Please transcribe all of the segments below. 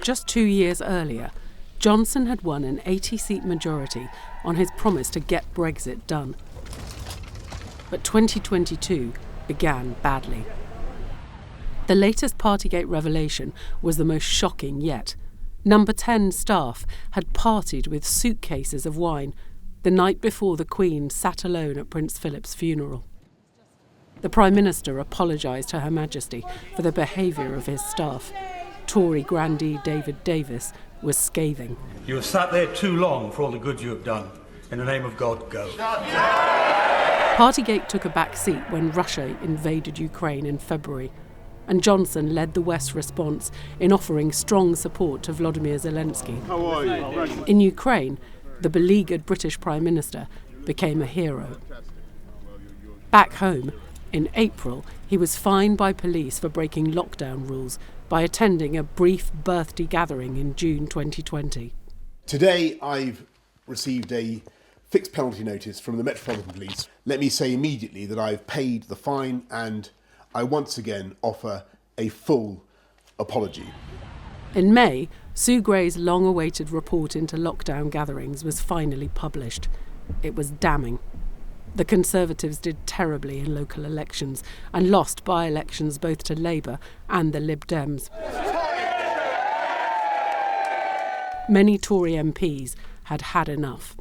Just 2 years earlier, Johnson had won an 80-seat majority on his promise to get Brexit done. But 2022 began badly. The latest Partygate revelation was the most shocking yet. Number 10 staff had partied with suitcases of wine the night before the Queen sat alone at Prince Philip's funeral. The Prime Minister apologised to Her Majesty for the behaviour of his staff. Tory grandee David Davis was scathing. You have sat there too long for all the good you have done. In the name of God, go. Partygate took a back seat when Russia invaded Ukraine in February, and Johnson led the West's response in offering strong support to Volodymyr Zelensky. How are you? In Ukraine, the beleaguered British Prime Minister became a hero. Back home, in April, he was fined by police for breaking lockdown rules by attending a brief birthday gathering in June 2020. Today I've received a fixed penalty notice from the Metropolitan Police. Let me say immediately that I've paid the fine and I once again offer a full apology. In May, Sue Gray's long-awaited report into lockdown gatherings was finally published. It was damning. The Conservatives did terribly in local elections and lost by-elections both to Labour and the Lib Dems. Many Tory MPs had had enough.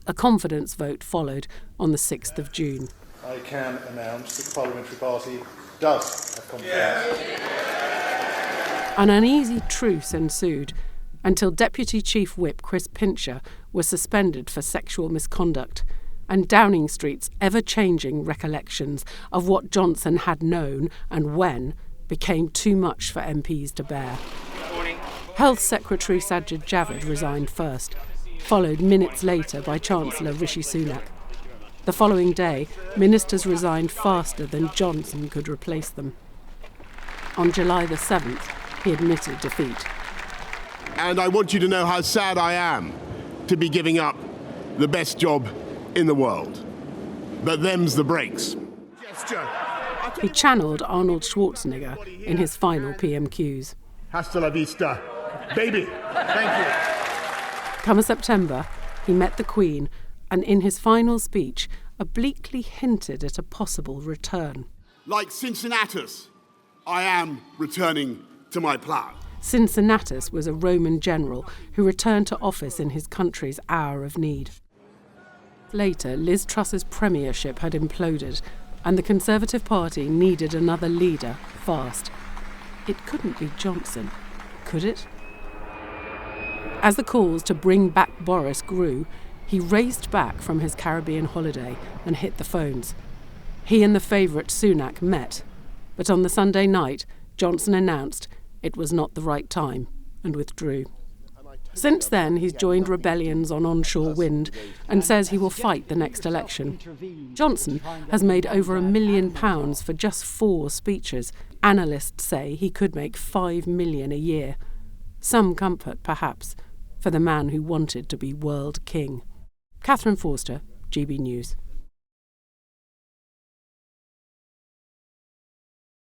A confidence vote followed on the 6th of June. I can announce that the Parliamentary Party does have confidence. An uneasy truce ensued until Deputy Chief Whip Chris Pincher was suspended for sexual misconduct, and Downing Street's ever-changing recollections of what Johnson had known and when became too much for MPs to bear. Health Secretary Sajid Javid resigned first, followed minutes later by Chancellor Rishi Sunak. The following day, ministers resigned faster than Johnson could replace them. On July the 7th, he admitted defeat. And I want you to know how sad I am to be giving up the best job in the world. But them's the breaks. He channeled Arnold Schwarzenegger in his final PMQs. Hasta la vista, baby. Thank you. Come September, he met the Queen and in his final speech obliquely hinted at a possible return. Like Cincinnatus, I am returning to my plough. Cincinnatus was a Roman general who returned to office in his country's hour of need. Later, Liz Truss's premiership had imploded, and the Conservative Party needed another leader fast. It couldn't be Johnson, could it? As the calls to bring back Boris grew, he raced back from his Caribbean holiday and hit the phones. He and the favourite Sunak met, but on the Sunday night, Johnson announced it was not the right time and withdrew. Since then, he's joined rebellions on onshore wind and says he will fight the next election. Johnson has made over £1 million for just 4 speeches. Analysts say he could make $5 million a year. Some comfort, perhaps, for the man who wanted to be world king. Katherine Forster, GB News.